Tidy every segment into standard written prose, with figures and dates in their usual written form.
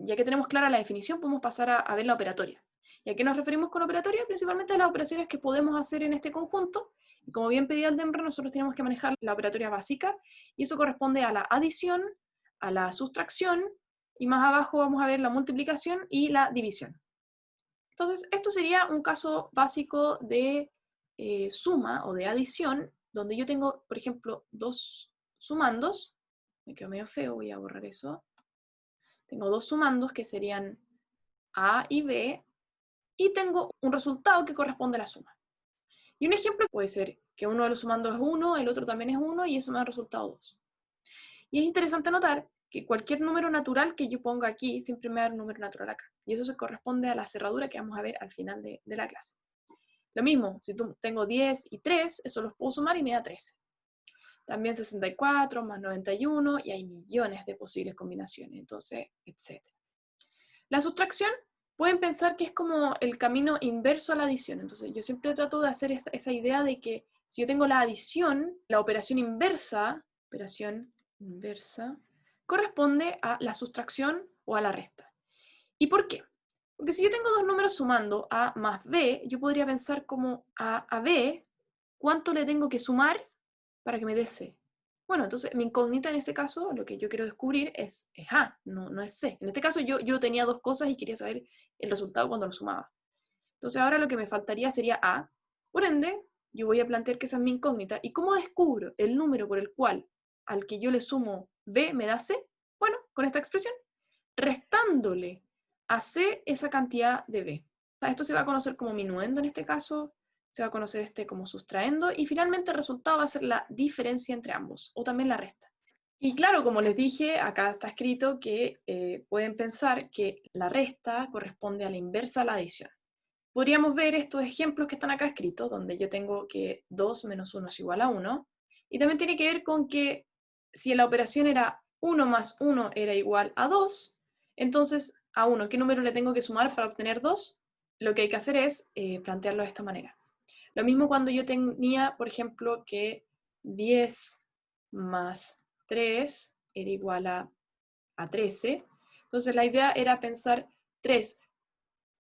ya que tenemos clara la definición, podemos pasar a ver la operatoria. ¿Y a qué nos referimos con operatoria? Principalmente a las operaciones que podemos hacer en este conjunto. Y como bien pedía el DEMRE, nosotros tenemos que manejar la operatoria básica, y eso corresponde a la adición, a la sustracción, y más abajo vamos a ver la multiplicación y la división. Entonces, esto sería un caso básico de suma o de adición, donde yo tengo, por ejemplo, dos sumandos. Me quedó medio feo, voy a borrar eso. Tengo dos sumandos que serían A y B, y tengo un resultado que corresponde a la suma. Y un ejemplo puede ser que uno de los sumandos es 1, el otro también es 1, y eso me da resultado 2. Y es interesante notar que cualquier número natural que yo ponga aquí siempre me da un número natural acá. Y eso se corresponde a la cerradura que vamos a ver al final de la clase. Lo mismo, si tengo 10 y 3, eso los puedo sumar y me da 13. También 64 más 91, y hay millones de posibles combinaciones, entonces, etc. La sustracción, pueden pensar que es como el camino inverso a la adición. Entonces, yo siempre trato de hacer esa idea de que si yo tengo la adición, la operación inversa, corresponde a la sustracción o a la resta. ¿Y por qué? Porque si yo tengo dos números sumando A más B, yo podría pensar como a B, ¿cuánto le tengo que sumar para que me dé C? Bueno, entonces mi incógnita en ese caso, lo que yo quiero descubrir es A, no es C. En este caso yo tenía dos cosas y quería saber el resultado cuando lo sumaba. Entonces ahora lo que me faltaría sería A. Por ende, yo voy a plantear que esa es mi incógnita. ¿Y cómo descubro el número por el cual al que yo le sumo B me da C? Bueno, con esta expresión, restándole a C esa cantidad de B. O sea, esto se va a conocer como minuendo en este caso, se va a conocer como sustraendo, y finalmente el resultado va a ser la diferencia entre ambos, o también la resta. Y claro, como les dije, acá está escrito que pueden pensar que la resta corresponde a la inversa a la adición. Podríamos ver estos ejemplos que están acá escritos, donde yo tengo que 2 menos 1 es igual a 1, y también tiene que ver con que si la operación era 1 más 1 era igual a 2, entonces a 1, ¿qué número le tengo que sumar para obtener 2? Lo que hay que hacer es plantearlo de esta manera. Lo mismo cuando yo tenía, por ejemplo, que 10 más 3 era igual a 13. Entonces la idea era pensar 3.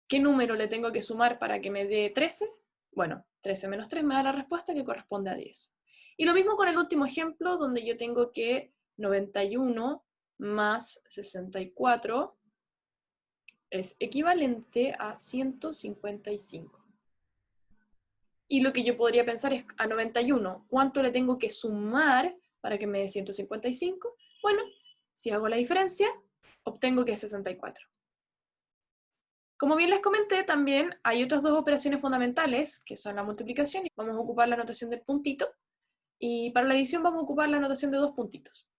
¿Qué número le tengo que sumar para que me dé 13? Bueno, 13 menos 3 me da la respuesta que corresponde a 10. Y lo mismo con el último ejemplo, donde yo tengo que 91 más 64 es equivalente a 155. Y lo que yo podría pensar es a 91, ¿cuánto le tengo que sumar para que me dé 155? Bueno, si hago la diferencia, obtengo que es 64. Como bien les comenté, también hay otras dos operaciones fundamentales, que son la multiplicación, y vamos a ocupar la notación del puntito, y para la división vamos a ocupar la notación de dos puntitos.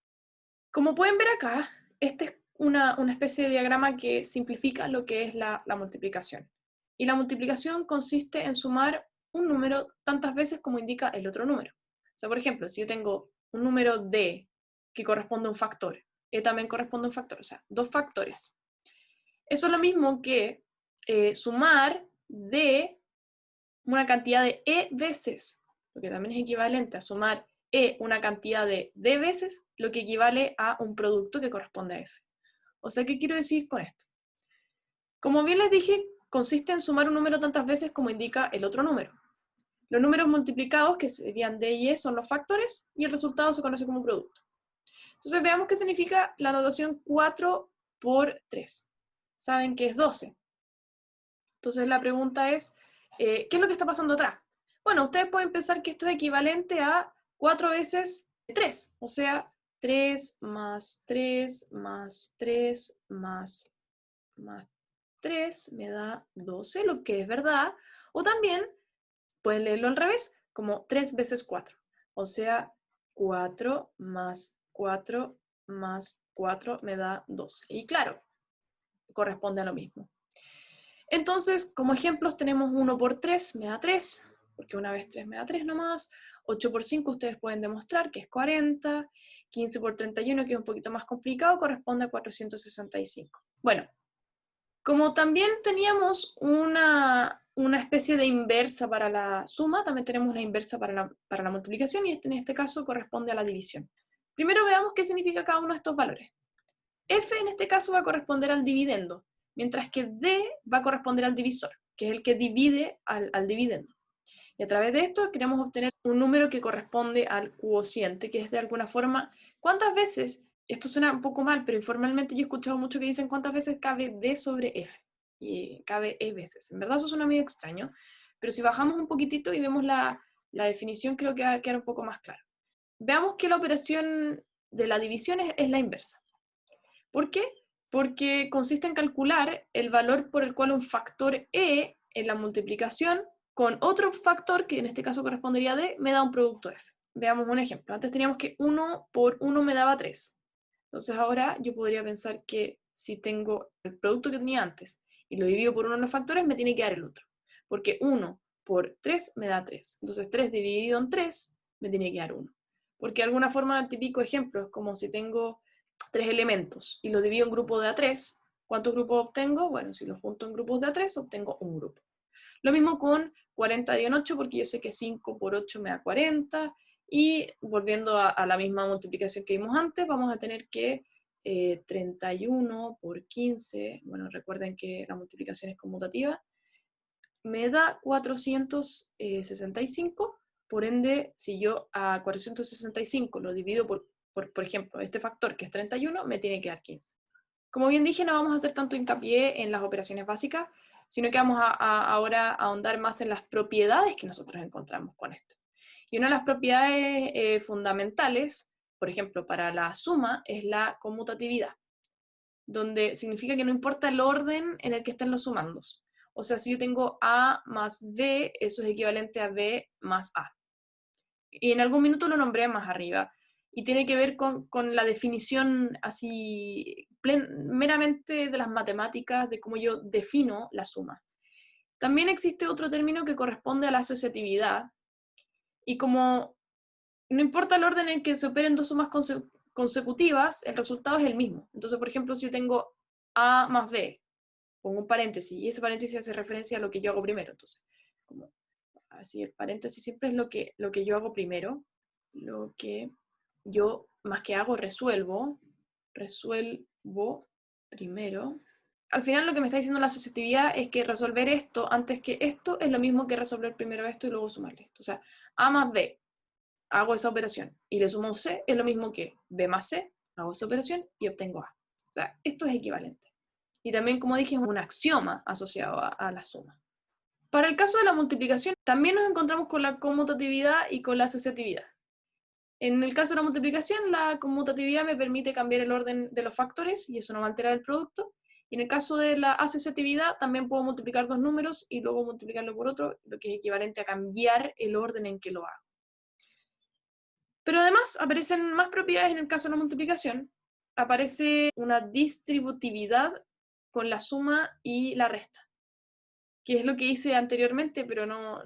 Como pueden ver acá, esta es una especie de diagrama que simplifica lo que es la multiplicación. Y la multiplicación consiste en sumar un número tantas veces como indica el otro número. O sea, por ejemplo, si yo tengo un número D que corresponde a un factor, E también corresponde a un factor, o sea, dos factores. Eso es lo mismo que sumar D una cantidad de E veces, lo que también es equivalente a sumar E una cantidad de D veces, lo que equivale a un producto que corresponde a F. O sea, ¿qué quiero decir con esto? Como bien les dije, consiste en sumar un número tantas veces como indica el otro número. Los números multiplicados, que serían D y E, son los factores, y el resultado se conoce como producto. Entonces veamos qué significa la notación 4 por 3. Saben que es 12. Entonces la pregunta es, ¿qué es lo que está pasando atrás? Bueno, ustedes pueden pensar que esto es equivalente a 4 veces 3, o sea, 3 más 3 más 3 más 3 me da 12, lo que es verdad. O también pueden leerlo al revés, como 3 veces 4, o sea, 4 más 4 más 4 me da 12. Y claro, corresponde a lo mismo. Entonces, como ejemplos tenemos 1 por 3 me da 3, porque una vez 3 me da 3 nomás. 8 por 5 ustedes pueden demostrar que es 40. 15 por 31, que es un poquito más complicado, corresponde a 465. Bueno, como también teníamos una especie de inversa para la suma, también tenemos una inversa para la multiplicación, y en este caso corresponde a la división. Primero veamos qué significa cada uno de estos valores. F en este caso va a corresponder al dividendo, mientras que D va a corresponder al divisor, que es el que divide al dividendo. Y a través de esto queremos obtener un número que corresponde al cociente, que es de alguna forma, ¿cuántas veces? Esto suena un poco mal, pero informalmente yo he escuchado mucho que dicen cuántas veces cabe D sobre F. Y cabe E veces. En verdad eso suena medio extraño, pero si bajamos un poquitito y vemos la definición, creo que va a quedar un poco más claro. Veamos que la operación de la división es la inversa. ¿Por qué? Porque consiste en calcular el valor por el cual un factor E en la multiplicación con otro factor, que en este caso correspondería a D, me da un producto F. Veamos un ejemplo. Antes teníamos que 1 por 1 me daba 3. Entonces ahora yo podría pensar que si tengo el producto que tenía antes y lo divido por uno de los factores, me tiene que dar el otro. Porque 1 por 3 me da 3. Entonces 3 dividido en 3 me tiene que dar 1. Porque de alguna forma el típico ejemplo es como si tengo 3 elementos y lo divido en grupos de A3, ¿cuántos grupos obtengo? Bueno, si los junto en grupos de A3, obtengo un grupo. Lo mismo con 40 dividido en 8, porque yo sé que 5 por 8 me da 40, y volviendo a la misma multiplicación que vimos antes, vamos a tener que 31 por 15, bueno, recuerden que la multiplicación es conmutativa, me da 465, por ende, si yo a 465 lo divido por ejemplo, este factor que es 31, me tiene que dar 15. Como bien dije, no vamos a hacer tanto hincapié en las operaciones básicas, sino que vamos ahora a ahondar más en las propiedades que nosotros encontramos con esto. Y una de las propiedades fundamentales, por ejemplo, para la suma, es la conmutatividad, donde significa que no importa el orden en el que estén los sumandos. O sea, si yo tengo A más B, eso es equivalente a B más A. Y en algún minuto lo nombré más arriba. Y tiene que ver con la definición así meramente de las matemáticas, de cómo yo defino la suma. También existe otro término que corresponde a la asociatividad. Y como no importa el orden en que se operen dos sumas consecutivas, el resultado es el mismo. Entonces, por ejemplo, si yo tengo A más B, pongo un paréntesis, y ese paréntesis hace referencia a lo que yo hago primero. Entonces, como así el paréntesis siempre es lo que yo hago primero, lo que yo más que hago resuelvo primero. Al final lo que me está diciendo la asociatividad es que resolver esto antes que esto es lo mismo que resolver primero esto y luego sumarle esto. O sea, A más B, hago esa operación y le sumo C, es lo mismo que B más C, hago esa operación y obtengo A. O sea, esto es equivalente. Y también, como dije, es un axioma asociado a la suma. Para el caso de la multiplicación, también nos encontramos con la conmutatividad y con la asociatividad. En el caso de la multiplicación, la conmutatividad me permite cambiar el orden de los factores y eso no va a alterar el producto. Y en el caso de la asociatividad, también puedo multiplicar dos números y luego multiplicarlo por otro, lo que es equivalente a cambiar el orden en que lo hago. Pero además aparecen más propiedades en el caso de la multiplicación. Aparece una distributividad con la suma y la resta, que es lo que hice anteriormente, pero no,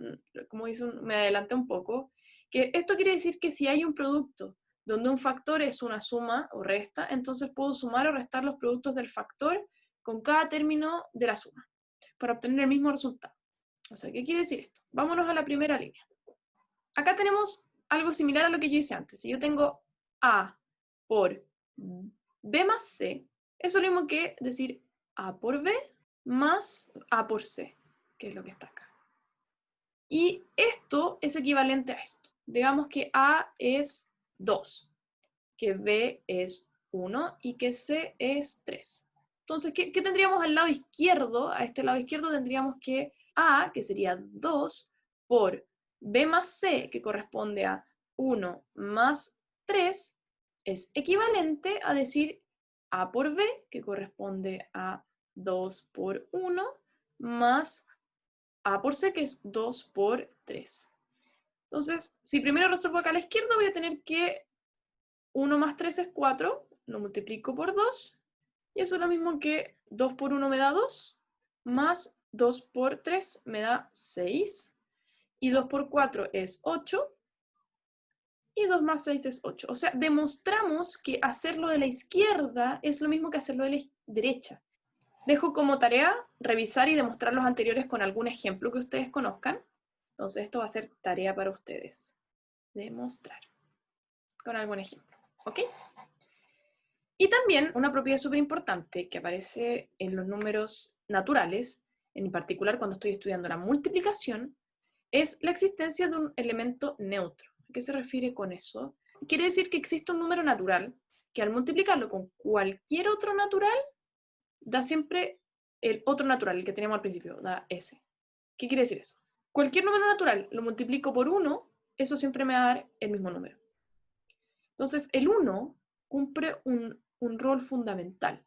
como hice me adelanté un poco, que esto quiere decir que si hay un producto donde un factor es una suma o resta, entonces puedo sumar o restar los productos del factor con cada término de la suma, para obtener el mismo resultado. O sea, ¿qué quiere decir esto? Vámonos a la primera línea. Acá tenemos algo similar a lo que yo hice antes. Si yo tengo A por B más C, eso es lo mismo que decir A por B más A por C, que es lo que está acá. Y esto es equivalente a esto. Digamos que A es 2, que B es 1 y que C es 3. Entonces, ¿qué tendríamos al lado izquierdo? A este lado izquierdo tendríamos que A, que sería 2, por B más C, que corresponde a 1 más 3, es equivalente a decir A por B, que corresponde a 2 por 1, más A por C, que es 2 por 3. Entonces, si primero resuelvo acá a la izquierda, voy a tener que 1 más 3 es 4, lo multiplico por 2, y eso es lo mismo que 2 por 1 me da 2, más 2 por 3 me da 6, y 2 por 4 es 8, y 2 más 6 es 8. O sea, demostramos que hacerlo de la izquierda es lo mismo que hacerlo de la derecha. Dejo como tarea revisar y demostrar los anteriores con algún ejemplo que ustedes conozcan. Entonces esto va a ser tarea para ustedes. Demostrar con algún ejemplo. ¿Ok? Y también una propiedad súper importante que aparece en los números naturales, en particular cuando estoy estudiando la multiplicación, es la existencia de un elemento neutro. ¿A qué se refiere con eso? Quiere decir que existe un número natural que al multiplicarlo con cualquier otro natural, da siempre el otro natural, el que teníamos al principio, da S. ¿Qué quiere decir eso? Cualquier número natural lo multiplico por 1, eso siempre me va a dar el mismo número. Entonces, el 1 cumple un rol fundamental.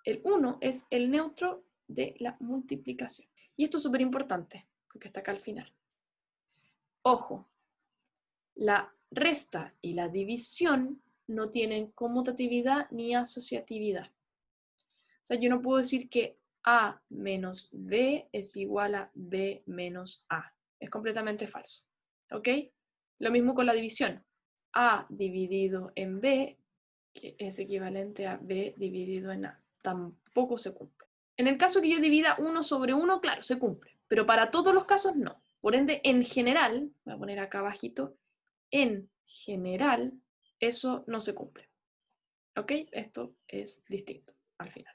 El 1 es el neutro de la multiplicación. Y esto es súper importante, porque está acá al final. Ojo, la resta y la división no tienen conmutatividad ni asociatividad. O sea, yo no puedo decir que A menos B es igual a B menos A. Es completamente falso. ¿Ok? Lo mismo con la división. A dividido en B, que es equivalente a B dividido en A. Tampoco se cumple. En el caso que yo divida 1 sobre 1, claro, se cumple. Pero para todos los casos no. Por ende, en general, voy a poner acá abajito, en general, eso no se cumple. ¿Ok? Esto es distinto al final.